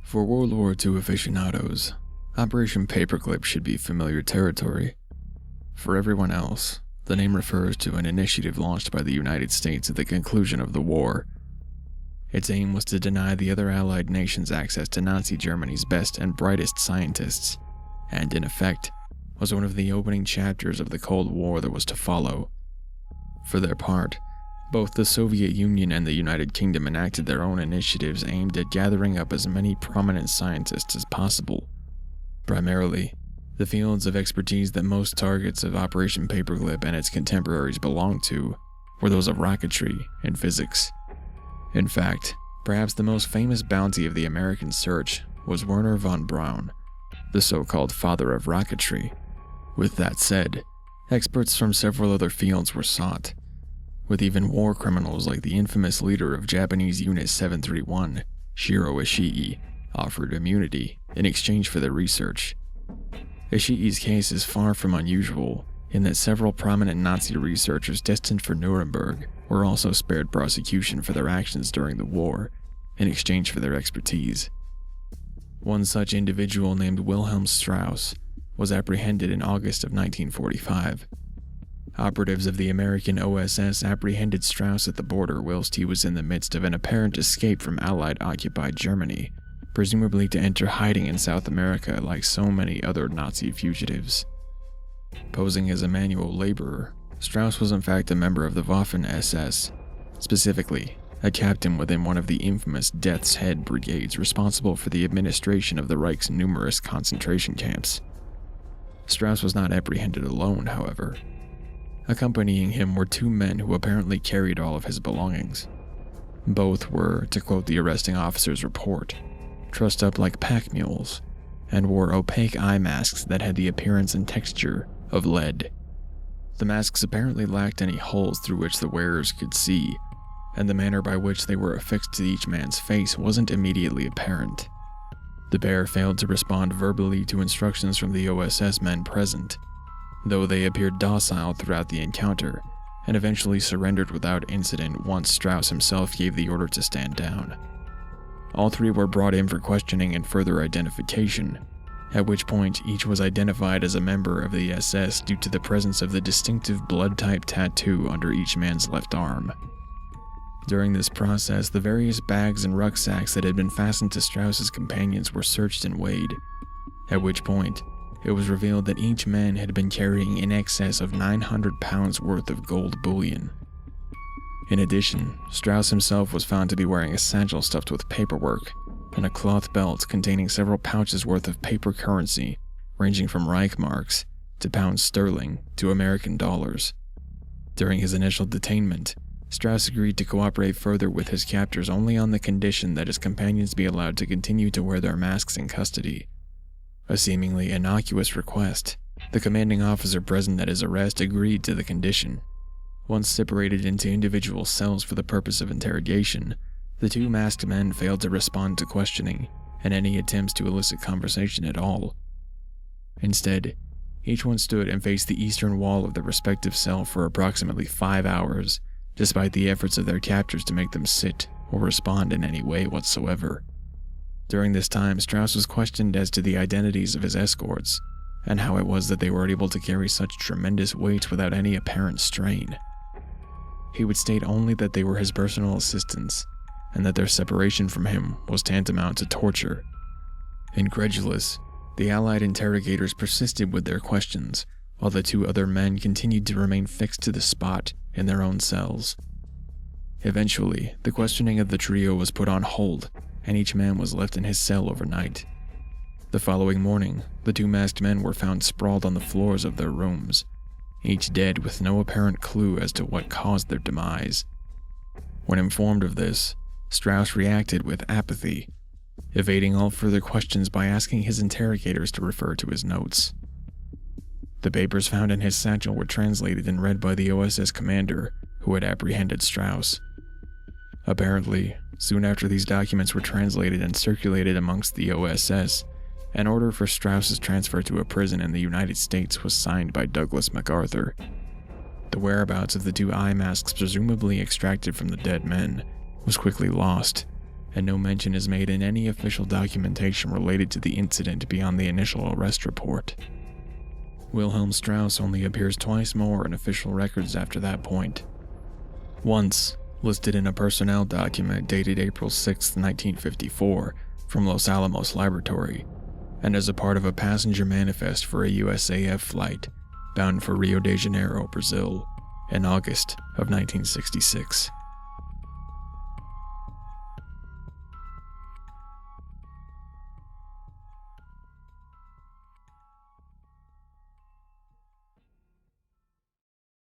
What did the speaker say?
For World War II aficionados, Operation Paperclip should be familiar territory. For everyone else, the name refers to an initiative launched by the United States at the conclusion of the war. Its aim was to deny the other Allied nations access to Nazi Germany's best and brightest scientists, and in effect, was one of the opening chapters of the Cold War that was to follow. For their part, both the Soviet Union and the United Kingdom enacted their own initiatives aimed at gathering up as many prominent scientists as possible. Primarily, the fields of expertise that most targets of Operation Paperclip and its contemporaries belonged to were those of rocketry and physics. In fact, perhaps the most famous bounty of the American search was Wernher von Braun, the so-called father of rocketry. With that said, experts from several other fields were sought, with even war criminals like the infamous leader of Japanese Unit 731, Shiro Ishii, offered immunity in exchange for their research. Ishii's case is far from unusual in that several prominent Nazi researchers destined for Nuremberg were also spared prosecution for their actions during the war in exchange for their expertise. One such individual named Wilhelm Strauss was apprehended in August of 1945. Operatives of the American OSS apprehended Strauss at the border whilst he was in the midst of an apparent escape from Allied-occupied Germany, presumably to enter hiding in South America like so many other Nazi fugitives. Posing as a manual laborer, Strauss was in fact a member of the Waffen-SS, specifically a captain within one of the infamous Death's Head brigades responsible for the administration of the Reich's numerous concentration camps. Strauss was not apprehended alone, however. Accompanying him were two men who apparently carried all of his belongings. Both were, to quote the arresting officer's report, trussed up like pack mules, and wore opaque eye masks that had the appearance and texture of lead. The masks apparently lacked any holes through which the wearers could see, and the manner by which they were affixed to each man's face wasn't immediately apparent. The pair failed to respond verbally to instructions from the OSS men present, though they appeared docile throughout the encounter, and eventually surrendered without incident once Strauss himself gave the order to stand down. All three were brought in for questioning and further identification, at which point each was identified as a member of the SS due to the presence of the distinctive blood-type tattoo under each man's left arm. During this process, the various bags and rucksacks that had been fastened to Strauss's companions were searched and weighed, at which point it was revealed that each man had been carrying in excess of 900 pounds worth of gold bullion. In addition, Strauss himself was found to be wearing a satchel stuffed with paperwork and a cloth belt containing several pouches worth of paper currency ranging from Reichmarks to pounds sterling to American dollars. During his initial detainment, Strauss agreed to cooperate further with his captors only on the condition that his companions be allowed to continue to wear their masks in custody. A seemingly innocuous request, the commanding officer present at his arrest agreed to the condition. Once separated into individual cells for the purpose of interrogation, the two masked men failed to respond to questioning and any attempts to elicit conversation at all. Instead, each one stood and faced the eastern wall of their respective cell for approximately 5 hours, despite the efforts of their captors to make them sit or respond in any way whatsoever. During this time, Strauss was questioned as to the identities of his escorts, and how it was that they were able to carry such tremendous weight without any apparent strain. He would state only that they were his personal assistants, and that their separation from him was tantamount to torture. Incredulous, the Allied interrogators persisted with their questions, while the two other men continued to remain fixed to the spot in their own cells. Eventually, the questioning of the trio was put on hold, and each man was left in his cell overnight. The following morning, the two masked men were found sprawled on the floors of their rooms, each dead with no apparent clue as to what caused their demise. When informed of this, Strauss reacted with apathy, evading all further questions by asking his interrogators to refer to his notes. The papers found in his satchel were translated and read by the OSS commander who had apprehended Strauss. Apparently, Soon after these documents were translated and circulated amongst the OSS, an order for Strauss's transfer to a prison in the United States was signed by Douglas MacArthur. The whereabouts of the two eye masks presumably extracted from the dead men was quickly lost, and no mention is made in any official documentation related to the incident beyond the initial arrest report. Wilhelm Strauss only appears twice more in official records after that point. Once, listed in a personnel document dated April 6, 1954, from Los Alamos Laboratory, and as a part of a passenger manifest for a USAF flight bound for Rio de Janeiro, Brazil, in August of 1966.